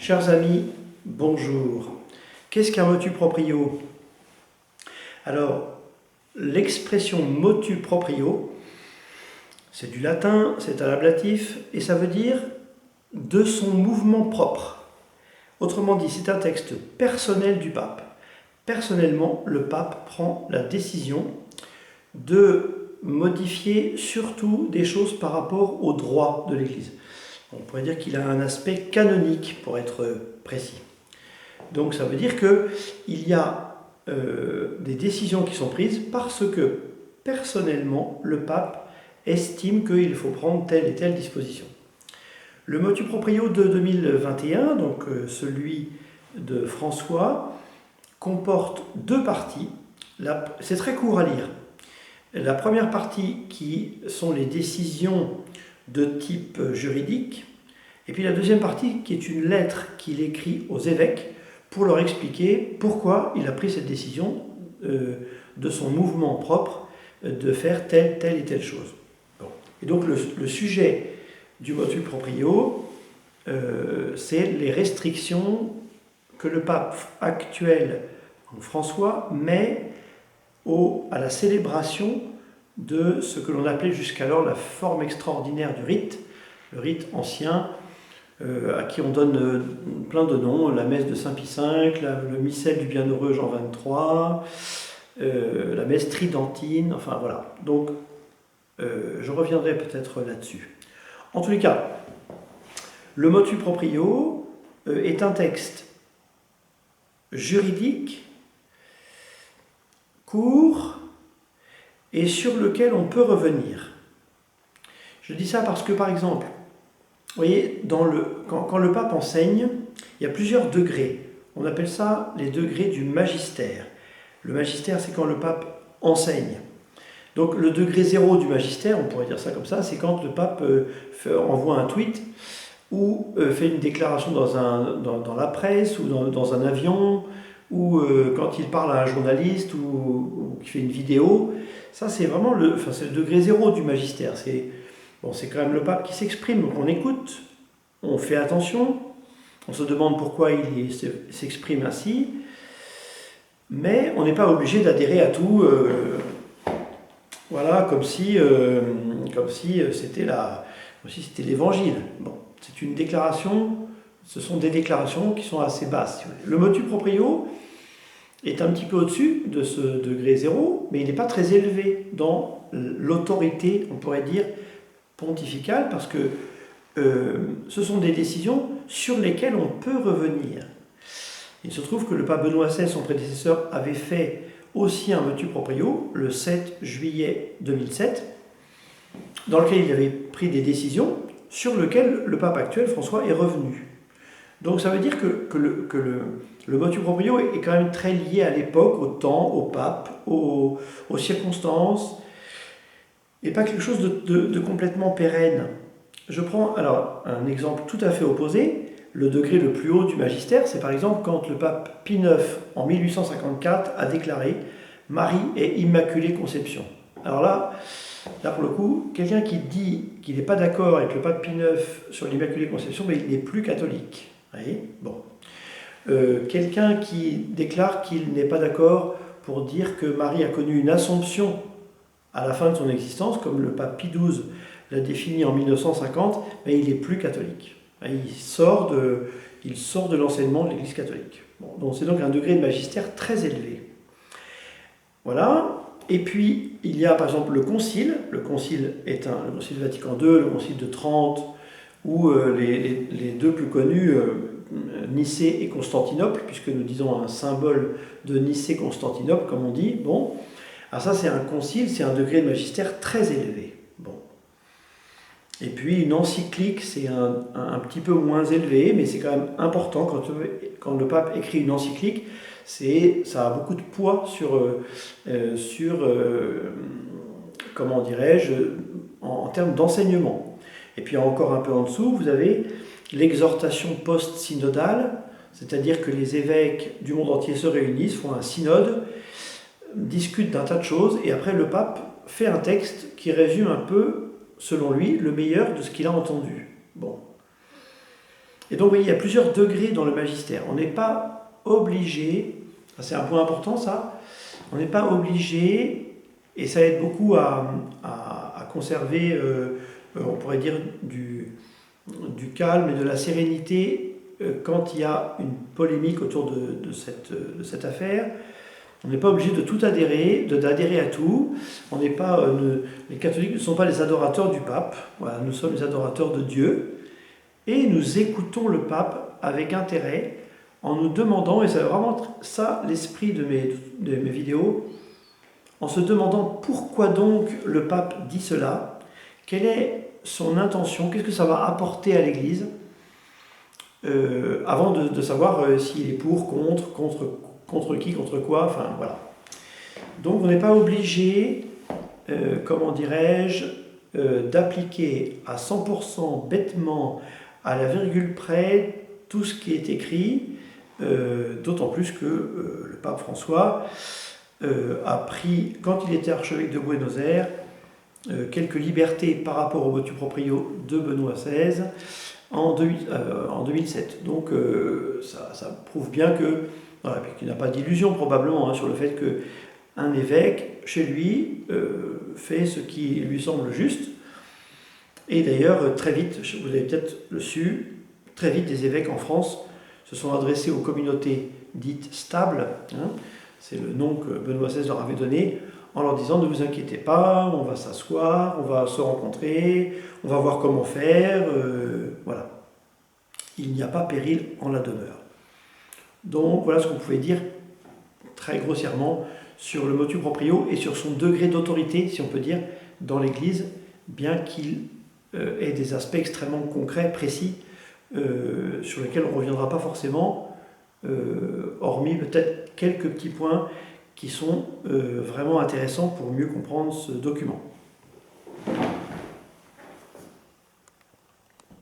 Chers amis, bonjour. Qu'est-ce qu'un motu proprio? Alors, l'expression motu proprio, c'est du latin, c'est un ablatif, et ça veut dire de son mouvement propre. Autrement dit, c'est un texte personnel du pape. Personnellement, le pape prend la décision de modifier surtout des choses par rapport au droit de l'Église. On pourrait dire qu'il a un aspect canonique, pour être précis. Donc ça veut dire qu'il y a des décisions qui sont prises parce que, personnellement, le pape estime qu'il faut prendre telle et telle disposition. Le motu proprio de 2021, donc celui de François, comporte deux parties. C'est très court à lire. La première partie qui sont les décisions de type juridique, et puis la deuxième partie qui est une lettre qu'il écrit aux évêques pour leur expliquer pourquoi il a pris cette décision de son mouvement propre de faire telle et telle chose. Bon. Et donc le sujet du motu proprio, c'est les restrictions que le pape actuel, François, met à la célébration de ce que l'on appelait jusqu'alors la forme extraordinaire du rite, le rite ancien, à qui on donne plein de noms, la messe de Saint Pie V, le missel du bienheureux Jean XXIII, la messe tridentine, enfin voilà. Donc, je reviendrai peut-être là-dessus. En tous les cas, le motu proprio est un texte juridique, court, et sur lequel on peut revenir. Je dis ça parce que, par exemple, vous voyez, quand le pape enseigne, il y a plusieurs degrés. On appelle ça les degrés du magistère. Le magistère, c'est quand le pape enseigne. Donc le degré 0 du magistère, on pourrait dire ça comme ça, c'est quand le pape envoie un tweet ou fait une déclaration dans la presse ou dans un avion, ou quand il parle à un journaliste ou qu'il fait une vidéo. Ça, c'est vraiment c'est le degré 0 du magistère. C'est quand même le pape qui s'exprime, donc on écoute, on fait attention, on se demande pourquoi il s'exprime ainsi, mais on n'est pas obligé d'adhérer à tout, voilà, comme si c'était l'évangile. Bon, c'est une déclaration, ce sont des déclarations qui sont assez basses. Le motu proprio est un petit peu au-dessus de ce degré 0, mais il n'est pas très élevé dans l'autorité, on pourrait dire, pontificale, parce que ce sont des décisions sur lesquelles on peut revenir. Il se trouve que le pape Benoît XVI, son prédécesseur, avait fait aussi un motu proprio le 7 juillet 2007, dans lequel il avait pris des décisions sur lesquelles le pape actuel, François, est revenu. Donc ça veut dire que le motu proprio est quand même très lié à l'époque, au temps, au pape, aux circonstances, et pas quelque chose de complètement pérenne. Je prends alors un exemple tout à fait opposé. Le degré le plus haut du magistère, c'est par exemple quand le pape Pie IX, en 1854, a déclaré « Marie est Immaculée Conception ». Alors là pour le coup, quelqu'un qui dit qu'il n'est pas d'accord avec le pape Pie IX sur l'Immaculée Conception, mais il n'est plus catholique. Vous voyez ? Bon. Quelqu'un qui déclare qu'il n'est pas d'accord pour dire que Marie a connu une assomption à la fin de son existence, comme le pape Pie XII l'a défini en 1950, mais il n'est plus catholique. Il sort de l'enseignement de l'Église catholique. Bon, donc c'est donc un degré de magistère très élevé. Voilà. Et puis, il y a par exemple le concile. Le concile est le concile Vatican II, le concile de Trente, ou les deux plus connus, Nicée et Constantinople, puisque nous disons un symbole de Nicée-Constantinople, comme on dit. Bon. Alors ça, c'est un concile, c'est un degré de magistère très élevé. Bon. Et puis une encyclique, c'est un petit peu moins élevé, mais c'est quand même important quand le pape écrit une encyclique, ça a beaucoup de poids comment dirais-je, en termes d'enseignement. Et puis encore un peu en dessous, vous avez l'exhortation post-synodale, c'est-à-dire que les évêques du monde entier se réunissent, font un synode, discutent d'un tas de choses, et après le pape fait un texte qui résume un peu, selon lui, le meilleur de ce qu'il a entendu. Bon. Et donc, vous voyez, il y a plusieurs degrés dans le magistère. On n'est pas obligé, c'est un point important ça, on n'est pas obligé, et ça aide beaucoup à conserver, on pourrait dire, du calme et de la sérénité quand il y a une polémique autour de cette affaire. On n'est pas obligé de tout adhérer, d'adhérer à tout. On n'est pas, les catholiques ne sont pas les adorateurs du pape. Voilà, nous sommes les adorateurs de Dieu. Et nous écoutons le pape avec intérêt en nous demandant, et c'est vraiment ça l'esprit de mes vidéos, en se demandant pourquoi donc le pape dit cela, quelle est son intention, qu'est-ce que ça va apporter à l'Église, avant de savoir s'il est pour, contre qui, contre quoi, enfin voilà. Donc on n'est pas obligé, comment dirais-je, d'appliquer à 100% bêtement, à la virgule près, tout ce qui est écrit, d'autant plus que le pape François a pris, quand il était archevêque de Buenos Aires, quelques libertés par rapport au motu proprio de Benoît XVI en 2007. Donc ça prouve bien que, voilà, qu'il n'a pas d'illusion probablement sur le fait qu'un évêque, chez lui, fait ce qui lui semble juste. Et d'ailleurs, très vite, vous avez peut-être le su, très vite des évêques en France se sont adressés aux communautés dites stables, c'est le nom que Benoît XVI leur avait donné, en leur disant ne vous inquiétez pas, on va s'asseoir, on va se rencontrer, on va voir comment faire, voilà. Il n'y a pas péril en la demeure. Donc voilà ce qu'on pouvait dire très grossièrement sur le motu proprio et sur son degré d'autorité, si on peut dire, dans l'Église, bien qu'il ait des aspects extrêmement concrets, précis, sur lesquels on ne reviendra pas forcément, hormis peut-être quelques petits points qui sont vraiment intéressants pour mieux comprendre ce document.